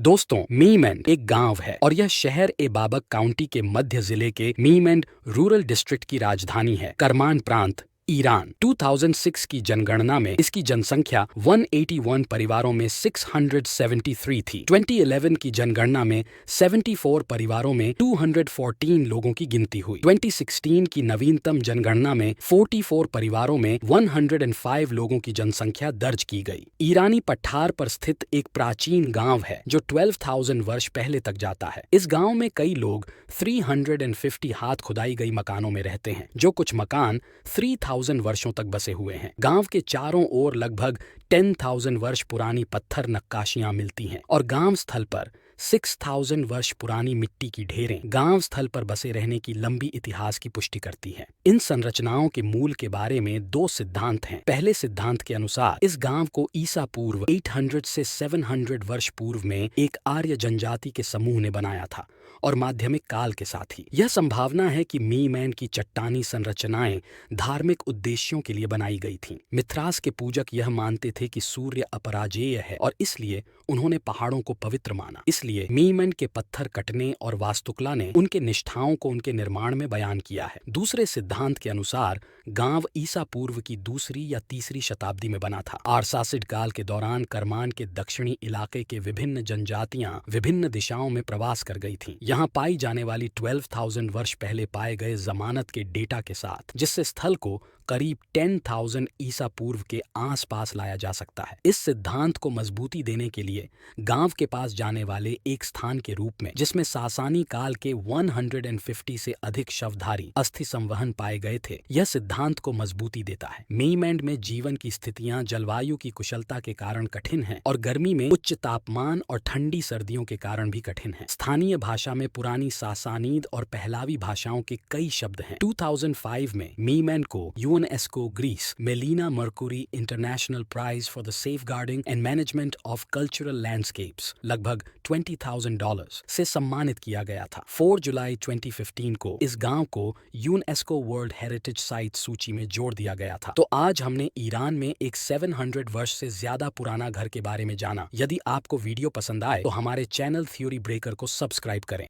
दोस्तों, मीमेंड एक गांव है और यह शहर एबाबक काउंटी के मध्य जिले के मीमेंड रूरल डिस्ट्रिक्ट की राजधानी है। करमान प्रांत, ईरान। 2006 की जनगणना में इसकी जनसंख्या 181 परिवारों में 673 थी। 2011 की जनगणना में 74 परिवारों में 214 लोगों की गिनती हुई। 2016 की नवीनतम जनगणना में 44 परिवारों में 105 लोगों की जनसंख्या दर्ज की गई। ईरानी पठार पर स्थित एक प्राचीन गांव है जो 12,000 वर्ष पहले तक जाता है। इस गांव में कई लोग 350 हाथ खुदाई गई मकानों में रहते हैं, जो कुछ मकान 3000 वर्षों तक बसे हुए हैं। गांव के चारों ओर लगभग 10,000 वर्ष पुरानी पत्थर नक्काशियां मिलती हैं और गांव स्थल पर 6,000 वर्ष पुरानी मिट्टी की ढेरें गांव स्थल पर बसे रहने की लंबी इतिहास की पुष्टि करती हैं। इन संरचनाओं के मूल के बारे में दो सिद्धांत हैं। पहले सिद्धांत के अनुसार इस गांव को ईसा पूर्व 800 से 700 वर्ष पूर्व में एक आर्य जनजाति के समूह ने बनाया था और माध्यमिक काल के साथ ही यह संभावना है कि मीमेंड की चट्टानी संरचनाएं धार्मिक उद्देश्यों के लिए बनाई गई थीं। मिथ्रास के पूजक यह मानते थे कि सूर्य अपराजेय है और इसलिए उन्होंने पहाड़ों को पवित्र माना। इसलिए मीमेंड के पत्थर कटने और वास्तुकला ने उनके निष्ठाओं को उनके निर्माण में बयान किया है। दूसरे सिद्धांत के अनुसार गांव ईसा पूर्व की दूसरी या तीसरी शताब्दी में बना था। आरसासिड काल के दौरान करमान के दक्षिणी इलाके के विभिन्न जनजातियां विभिन्न दिशाओं में प्रवास कर गई थीं। यहाँ पाई जाने वाली 12,000 वर्ष पहले पाए गए जमानत के डेटा के साथ, जिससे स्थल को करीब 10,000 ईसा पूर्व के आसपास लाया जा सकता है। इस सिद्धांत को मजबूती देने के लिए गांव के पास जाने वाले एक स्थान के रूप में, जिसमें सासानी काल के 150 से अधिक शवधारी अस्थि संवहन पाए गए थे, यह सिद्धांत को मजबूती देता है। मीमेंड में जीवन की स्थितियां जलवायु की कुशलता के कारण कठिन हैं और गर्मी में उच्च तापमान और ठंडी सर्दियों के कारण भी कठिन है। स्थानीय भाषा में पुरानी सासानीद और पहलावी भाषाओं के कई शब्द हैं। 2005 में मीमेंड को UNESCO Greece Melina Mercouri International Prize for the safeguarding and management of cultural landscapes लगभग $20,000 से सम्मानित किया गया था। 4 जुलाई 2015 को इस गांव को यूनेस्को वर्ल्ड हेरिटेज साइट सूची में जोड़ दिया गया था। तो आज हमने ईरान में एक 700 वर्ष से ज्यादा पुराना घर के बारे में जाना। यदि आपको वीडियो पसंद आए तो हमारे चैनल थ्योरी ब्रेकर को सब्सक्राइब करें।